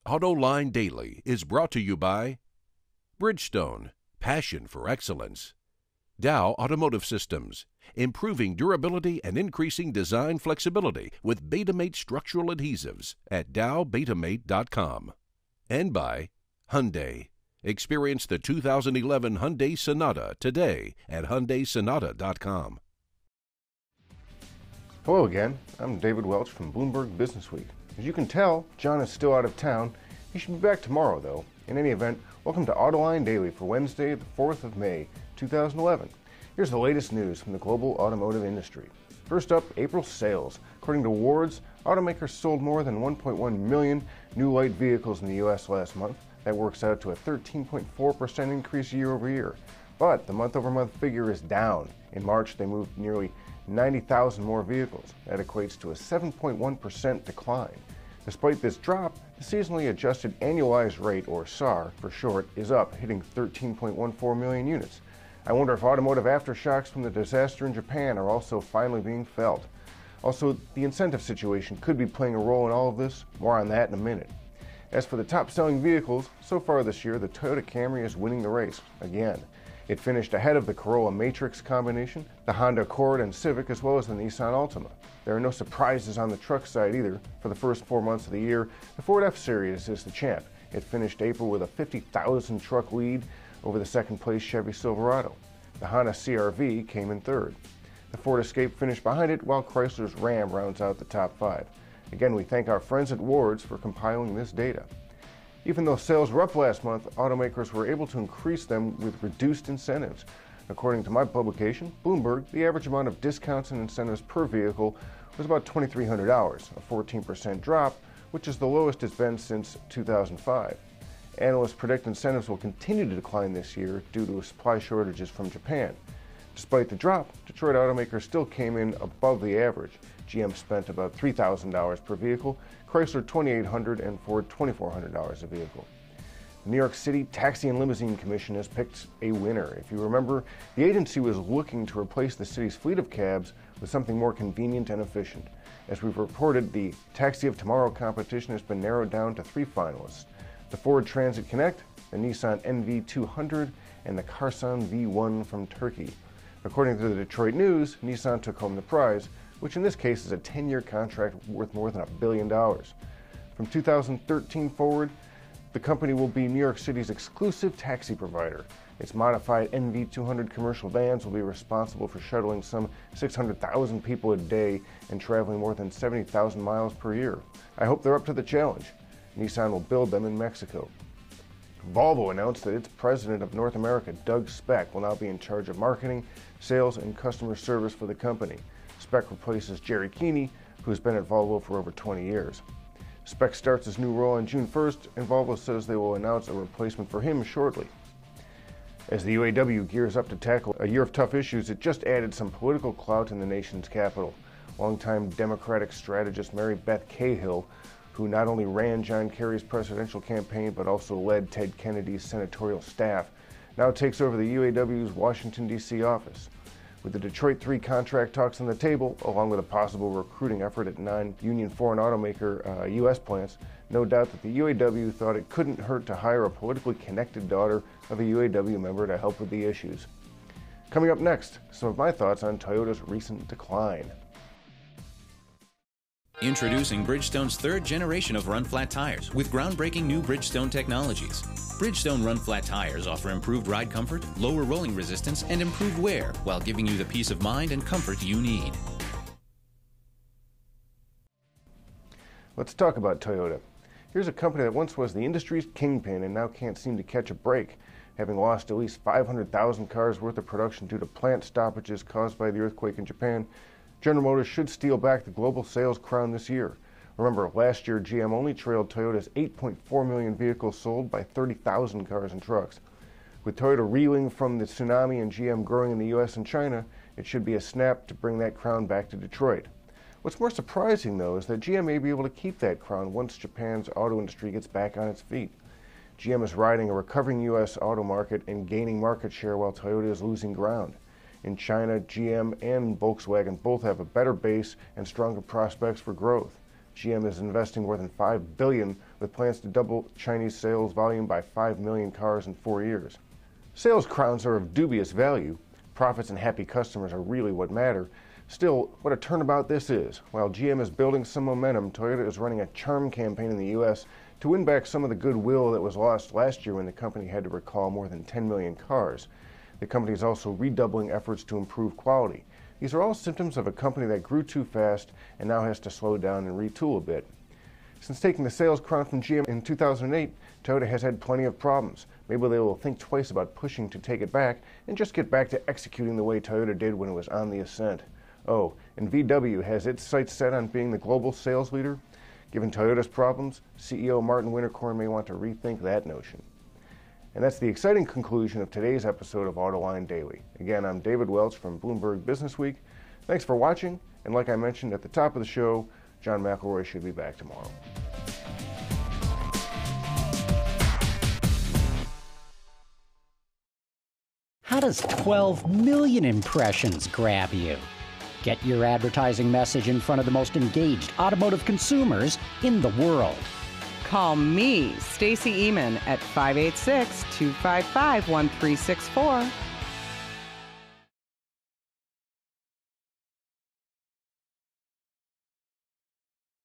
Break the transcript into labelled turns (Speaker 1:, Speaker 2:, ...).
Speaker 1: Autoline Daily is brought to you by Bridgestone, passion for excellence. Dow Automotive Systems, improving durability and increasing design flexibility with Betamate structural adhesives at dowbetamate.com. And by Hyundai. Experience the 2011 Hyundai Sonata today at HyundaiSonata.com.
Speaker 2: Hello again, I'm David Welch from Bloomberg BusinessWeek. As you can tell, John is still out of town. He should be back tomorrow, though. In any event, welcome to Autoline Daily for Wednesday, the 4th of May, 2011. Here's the latest news from the global automotive industry. First up, April sales. According to Wards, automakers sold more than 1.1 million new light vehicles in the U.S. last month. That works out to a 13.4% increase year over year. But the month-over-month figure is down. In March, they moved nearly 90,000 more vehicles. That equates to a 7.1% decline. Despite this drop, the seasonally adjusted annualized rate, or SAAR for short, is up, hitting 13.14 million units. I wonder if automotive aftershocks from the disaster in Japan are also finally being felt. Also, the incentive situation could be playing a role in all of this. More on that in a minute. As for the top-selling vehicles, so far this year, the Toyota Camry is winning the race, again. It finished ahead of the Corolla Matrix combination, the Honda Accord and Civic, as well as the Nissan Altima. There are no surprises on the truck side either. For the first 4 months of the year, the Ford F-Series is the champ. It finished April with a 50,000 truck lead over the second-place Chevy Silverado. The Honda CR-V came in third. The Ford Escape finished behind it, while Chrysler's Ram rounds out the top 5. Again, we thank our friends at Wards for compiling this data. Even though sales were up last month, automakers were able to increase them with reduced incentives. According to my publication, Bloomberg, the average amount of discounts and incentives per vehicle was about $2,300, a 14% drop, which is the lowest it's been since 2005. Analysts predict incentives will continue to decline this year due to supply shortages from Japan. Despite the drop, Detroit automakers still came in above the average. GM spent about $3,000 per vehicle, Chrysler $2,800, and Ford $2,400 a vehicle. The New York City Taxi and Limousine Commission has picked a winner. If you remember, the agency was looking to replace the city's fleet of cabs with something more convenient and efficient. As we've reported, the Taxi of Tomorrow competition has been narrowed down to 3 finalists: the Ford Transit Connect, the Nissan NV200, and the Karsan V1 from Turkey. According to the Detroit News, Nissan took home the prize, which in this case is a 10-year contract worth more than $1 billion. From 2013 forward, the company will be New York City's exclusive taxi provider. Its modified NV200 commercial vans will be responsible for shuttling some 600,000 people a day and traveling more than 70,000 miles per year. I hope they're up to the challenge. Nissan will build them in Mexico. Volvo announced that its president of North America, Doug Speck, will now be in charge of marketing, sales, and customer service for the company. Speck replaces Jerry Keeney, who has been at Volvo for over 20 years. Speck starts his new role on June 1st, and Volvo says they will announce a replacement for him shortly. As the UAW gears up to tackle a year of tough issues, it just added some political clout in the nation's capital. Longtime Democratic strategist Mary Beth Cahill, who not only ran John Kerry's presidential campaign but also led Ted Kennedy's senatorial staff, now takes over the UAW's Washington, D.C. office. With the Detroit 3 contract talks on the table, along with a possible recruiting effort at non-union foreign automaker U.S. plants, no doubt that the UAW thought it couldn't hurt to hire a politically connected daughter of a UAW member to help with the issues. Coming up next, some of my thoughts on Toyota's recent decline.
Speaker 3: Introducing Bridgestone's third generation of run-flat tires with groundbreaking new Bridgestone technologies. Bridgestone run-flat tires offer improved ride comfort, lower rolling resistance, and improved wear while giving you the peace of mind and comfort you need.
Speaker 2: Let's talk about Toyota. Here's a company that once was the industry's kingpin and now can't seem to catch a break. Having lost at least 500,000 cars worth of production due to plant stoppages caused by the earthquake in Japan, General Motors should steal back the global sales crown this year. Remember, last year GM only trailed Toyota's 8.4 million vehicles sold by 30,000 cars and trucks. With Toyota reeling from the tsunami and GM growing in the US and China, it should be a snap to bring that crown back to Detroit. What's more surprising, though, is that GM may be able to keep that crown once Japan's auto industry gets back on its feet. GM is riding a recovering US auto market and gaining market share while Toyota is losing ground. In China, GM and Volkswagen both have a better base and stronger prospects for growth. GM is investing more than $5 billion with plans to double Chinese sales volume by 5 million cars in 4 years. Sales crowns are of dubious value. Profits and happy customers are really what matter. Still, what a turnabout this is. While GM is building some momentum, Toyota is running a charm campaign in the U.S. to win back some of the goodwill that was lost last year when the company had to recall more than 10 million cars. The company is also redoubling efforts to improve quality. These are all symptoms of a company that grew too fast and now has to slow down and retool a bit. Since taking the sales crown from GM in 2008, Toyota has had plenty of problems. Maybe they will think twice about pushing to take it back and just get back to executing the way Toyota did when it was on the ascent. Oh, and VW has its sights set on being the global sales leader? Given Toyota's problems, CEO Martin Winterkorn may want to rethink that notion. And that's the exciting conclusion of today's episode of Autoline Daily. Again, I'm David Welch from Bloomberg BusinessWeek. Thanks for watching, and like I mentioned at the top of the show, John McElroy should be back tomorrow.
Speaker 4: How does 12 million impressions grab you? Get your advertising message in front of the most engaged automotive consumers in the world.
Speaker 5: Call me, Stacey Eman, at 586-255-1364